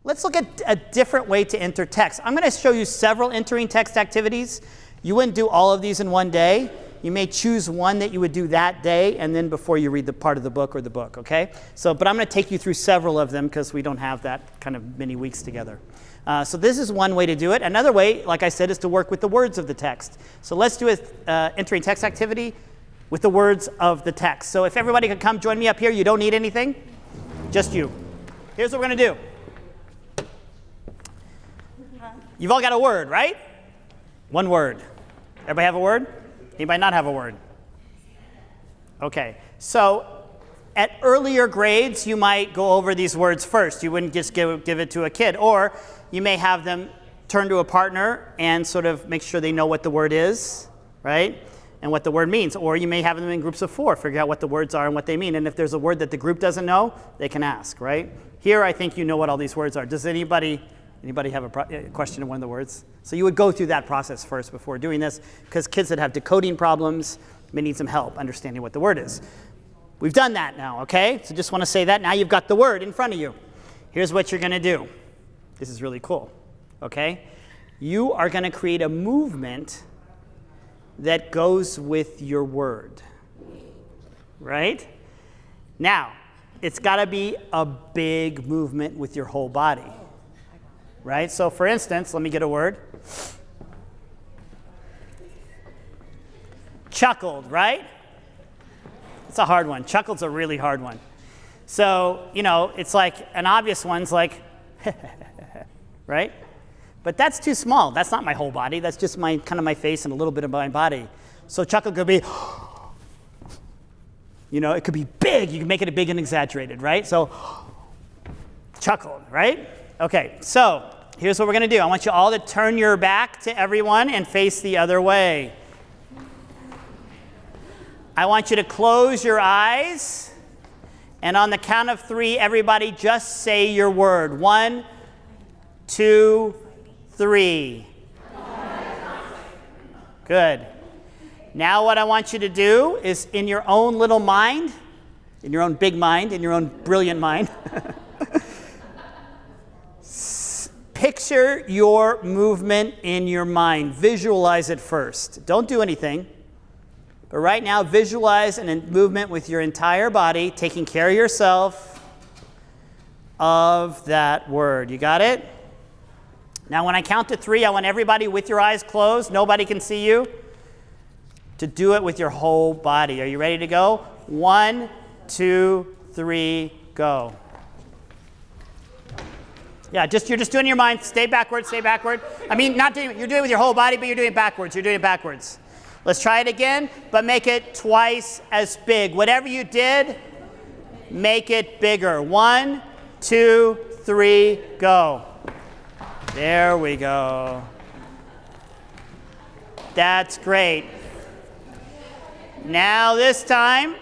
Let's look at a different way to enter text. I'm going to show you several entering text activities. You wouldn't do all of these in one day. You may choose one that you would do that day and then before you read the part of the book or the book, okay? But I'm going to take you through several of them because we don't have that kind of many weeks together. So this is one way to do it. Another way, like I said, is to work with the words of the text. So let's do an entering text activity with the words of the text. So if everybody could come join me up here, you don't need anything, just you. Here's what we're going to do. You've all got a word, right? One word. Everybody have a word? Anybody not have a word? Okay. So at earlier grades, you might go over these words first. You wouldn't just give it to a kid. Or you may have them turn to a partner and sort of make sure they know what the word is, right? And what the word means. Or you may have them in groups of 4, figure out what the words are and what they mean. And if there's a word that the group doesn't know, they can ask, right? Here, I think you know what all these words are. Does anybody have a question of one of the words? So you would go through that process first before doing this, because kids that have decoding problems may need some help understanding what the word is. We've done that now, okay? So just want to say that. Now you've got the word in front of you. Here's what you're going to do. This is really cool, okay? You are going to create a movement that goes with your word, right? Now, it's got to be a big movement with your whole body. Right? So for instance, let me get a word. Chuckled, right? It's a hard one. Chuckled's a really hard one. So, it's like an obvious one's like, right? But that's too small. That's not my whole body. That's just my my face and a little bit of my body. So chuckle could be, it could be big. You can make it big and exaggerated, right? So chuckled, right? Okay, so here's what we're going to do. I want you all to turn your back to everyone and face the other way. I want you to close your eyes. And on the count of 3, everybody just say your word. 1, 2, 3. Good. Now what I want you to do is in your own little mind, in your own big mind, in your own brilliant mind, picture your movement in your mind. Visualize it first. Don't do anything. But right now, visualize a movement with your entire body, taking care of yourself of that word. You got it? Now, when I count to 3, I want everybody with your eyes closed, nobody can see you, to do it with your whole body. Are you ready to go? 1, 2, 3, go. Yeah, you're just doing it in your mind. Stay backward, stay backward. I mean, you're doing it with your whole body, but you're doing it backwards. You're doing it backwards. Let's try it again, but make it twice as big. Whatever you did, make it bigger. 1, 2, 3, go. There we go. That's great. Now this time,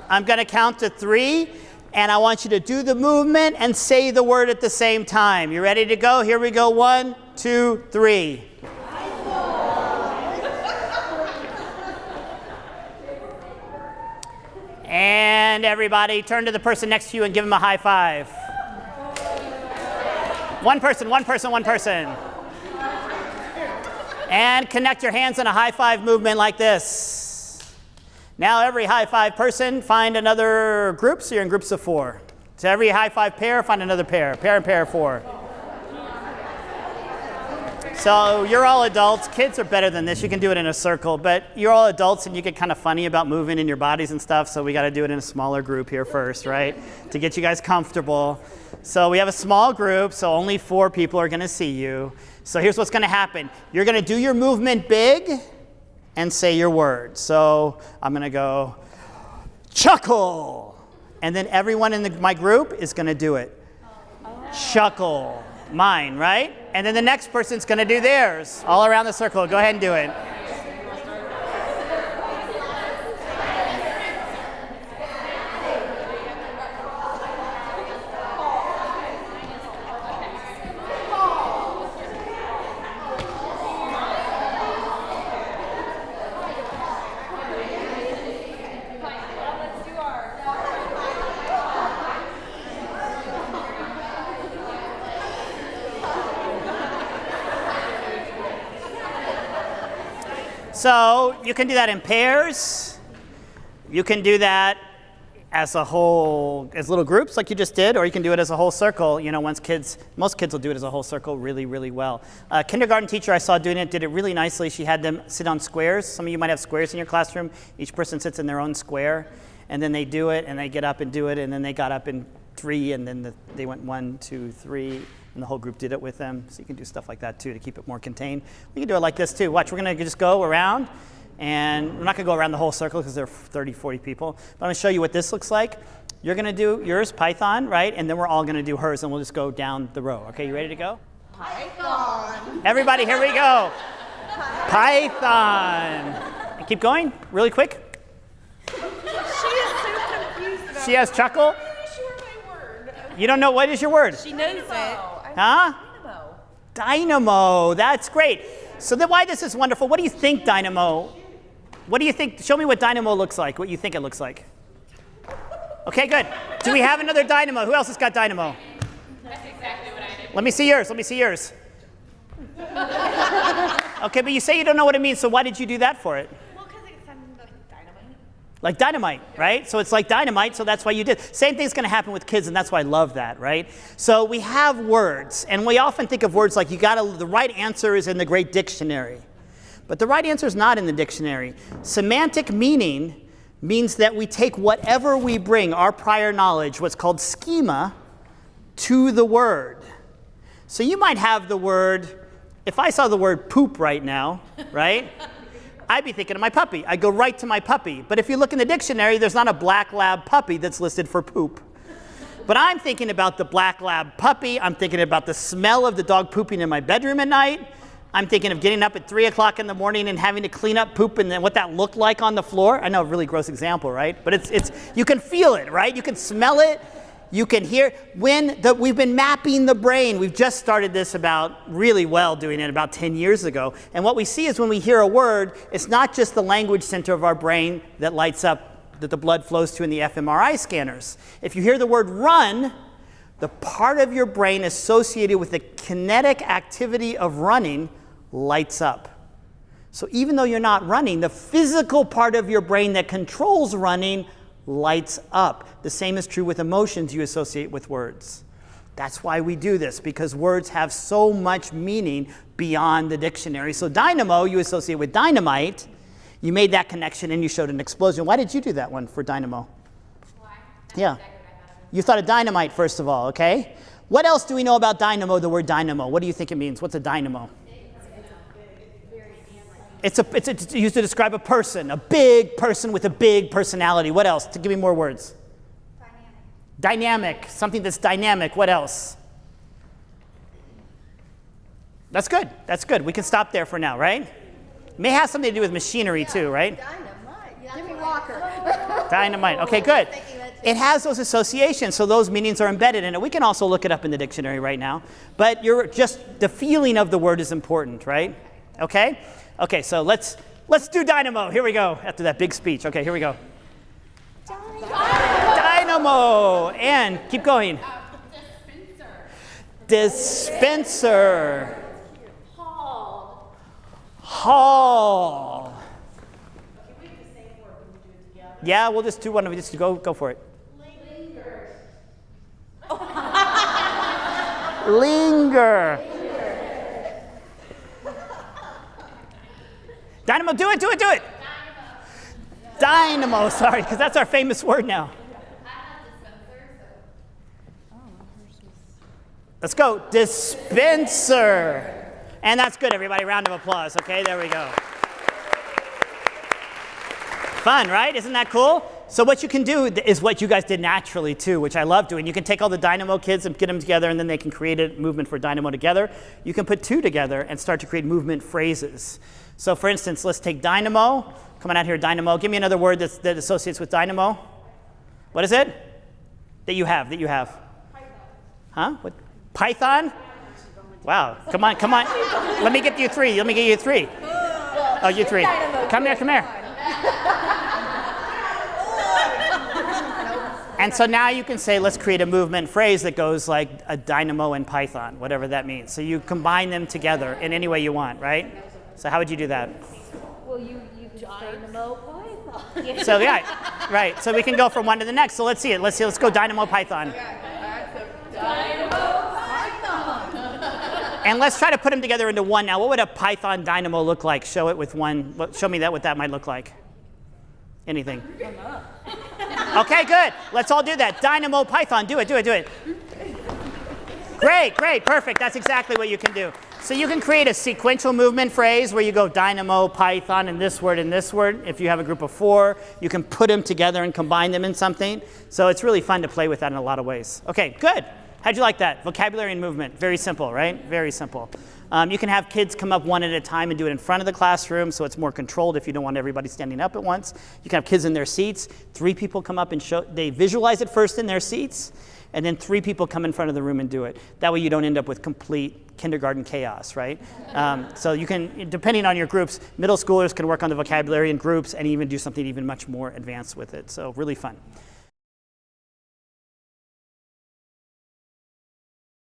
I'm going to count to 3. And I want you to do the movement and say the word at the same time. You ready to go? Here we go. 1, 2, 3. And everybody turn to the person next to you and give them a high five. One person. And connect your hands in a high five movement like this. Now every high five person, find another group, so you're in groups of 4. So every high five pair, find another pair. Pair and pair, 4. So you're all adults. Kids are better than this. You can do it in a circle, but you're all adults and you get kind of funny about moving in your bodies and stuff, so we got to do it in a smaller group here first, right? To get you guys comfortable. So we have a small group, so only 4 people are going to see you. So here's what's going to happen. You're going to do your movement big and say your word. So I'm going to go, chuckle. And then everyone in my group is going to do it. Chuckle. Mine, right? And then the next person's going to do theirs. All around the circle. Go ahead and do it. So you can do that in pairs. You can do that as a whole, as little groups like you just did, or you can do it as a whole circle. You know, most kids will do it as a whole circle really, really well. Kindergarten teacher I saw doing it did it really nicely. She had them sit on squares. Some of you might have squares in your classroom. Each person sits in their own square, and then they do it, and they get up and do it, and then they got up in 3, and then they went 1, 2, 3, and the whole group did it with them. So you can do stuff like that too to keep it more contained. We can do it like this too. Watch, we're gonna just go around. And we're not going to go around the whole circle because there are 30, 40 people. But I'm going to show you what this looks like. You're going to do yours, Python, right? And then we're all going to do hers, and we'll just go down the row. Okay, you ready to go? Python. Everybody, here we go. Python. And keep going, really quick. She is so confused about She has chuckle. I'm not sure my word. You don't know, what is your word? She knows it. Huh? Dynamo. Dynamo. That's great. So then why this is wonderful. What do you think, Dynamo? What do you think? Show me what Dynamo looks like, what you think it looks like. Okay, good. Do we have another Dynamo? Who else has got Dynamo? That's exactly what I did. Let me see yours. Let me see yours. Okay, but you say you don't know what it means, so why did you do that for it? Well, because it sounded like dynamite. Like dynamite, right? So it's like dynamite, so that's why you did. Same thing's going to happen with kids, and that's why I love that, right? So we have words, and we often think of words like the right answer is in the great dictionary. But the right answer is not in the dictionary. Semantic meaning means that we take whatever we bring, our prior knowledge, what's called schema, to the word. So you might have the word, if I saw the word poop right now, right? I'd be thinking of my puppy. I'd go right to my puppy. But if you look in the dictionary, there's not a black lab puppy that's listed for poop. But I'm thinking about the black lab puppy. I'm thinking about the smell of the dog pooping in my bedroom at night. I'm thinking of getting up at 3 o'clock in the morning and having to clean up poop and then what that looked like on the floor. I know, a really gross example, right? But it's you can feel it, right? You can smell it. You can hear. We've been mapping the brain. We've just started this really well doing it about 10 years ago. And what we see is when we hear a word, it's not just the language center of our brain that lights up, that the blood flows to in the fMRI scanners. If you hear the word run, the part of your brain associated with the kinetic activity of running lights up. So even though you're not running, the physical part of your brain that controls running lights up. The same is true with emotions you associate with words. That's why we do this, because words have so much meaning beyond the dictionary. So dynamo, you associate with dynamite. You made that connection and you showed an explosion. Why did you do that one for dynamo? Why? Yeah. You thought of dynamite, first of all, okay? What else do we know about dynamo, the word dynamo? What do you think it means? What's a dynamo? It's used to describe a person, a big person with a big personality. What else? To give me more words. Dynamic. Something that's dynamic. What else? That's good. That's good. We can stop there for now, right? It may have something to do with machinery too, right? Dynamite. Jimmy Walker. Dynamite. Okay, good. It has those associations, so those meanings are embedded in it. We can also look it up in the dictionary right now. But the feeling of the word is important, right? Okay? Okay, so let's do dynamo. Here we go, after that big speech. Okay, here we go. Dynamo. And keep going. Dispenser. Hall. Yeah, we'll just do one of just go for it. Linger. Dynamo, do it. Dynamo, sorry, because that's our famous word now. Let's go. Dispenser. And that's good, everybody. Round of applause. Okay, there we go. Fun, right? Isn't that cool? So what you can do is what you guys did naturally too, which I love doing. You can take all the dynamo kids and get them together, and then they can create a movement for dynamo together. You can put two together and start to create movement phrases. So for instance, let's take dynamo. Come on out here, dynamo. Give me another word that associates with dynamo. What is it? That you have. Python. Huh? What? Python? Wow. Come on. Let me get you three. Oh, you three. Come here. And so now you can say, let's create a movement phrase that goes like a dynamo and Python, whatever that means. So you combine them together in any way you want, right? So how would you do that? Well, you just Dynamo Python. So yeah, right. So we can go from one to the next. So let's see it. Let's go Dynamo Python. And let's try to put them together into one now. What would a Python Dynamo look like? Show it with one. Show me what that might look like. Anything? Okay, good. Let's all do that. Dynamo Python. Do it. Great, perfect. That's exactly what you can do. So you can create a sequential movement phrase where you go Dynamo, Python, and this word. If you have a group of 4, you can put them together and combine them in something. So it's really fun to play with that in a lot of ways. Okay, good. How'd you like that? Vocabulary and movement. Very simple, right? Very simple. You can have kids come up one at a time and do it in front of the classroom, so it's more controlled if you don't want everybody standing up at once. You can have kids in their seats. 3 people come up and they visualize it first in their seats, and then 3 people come in front of the room and do it. That way you don't end up with complete kindergarten chaos, right? So you can, depending on your groups, middle schoolers can work on the vocabulary in groups and even do something even much more advanced with it. So really fun.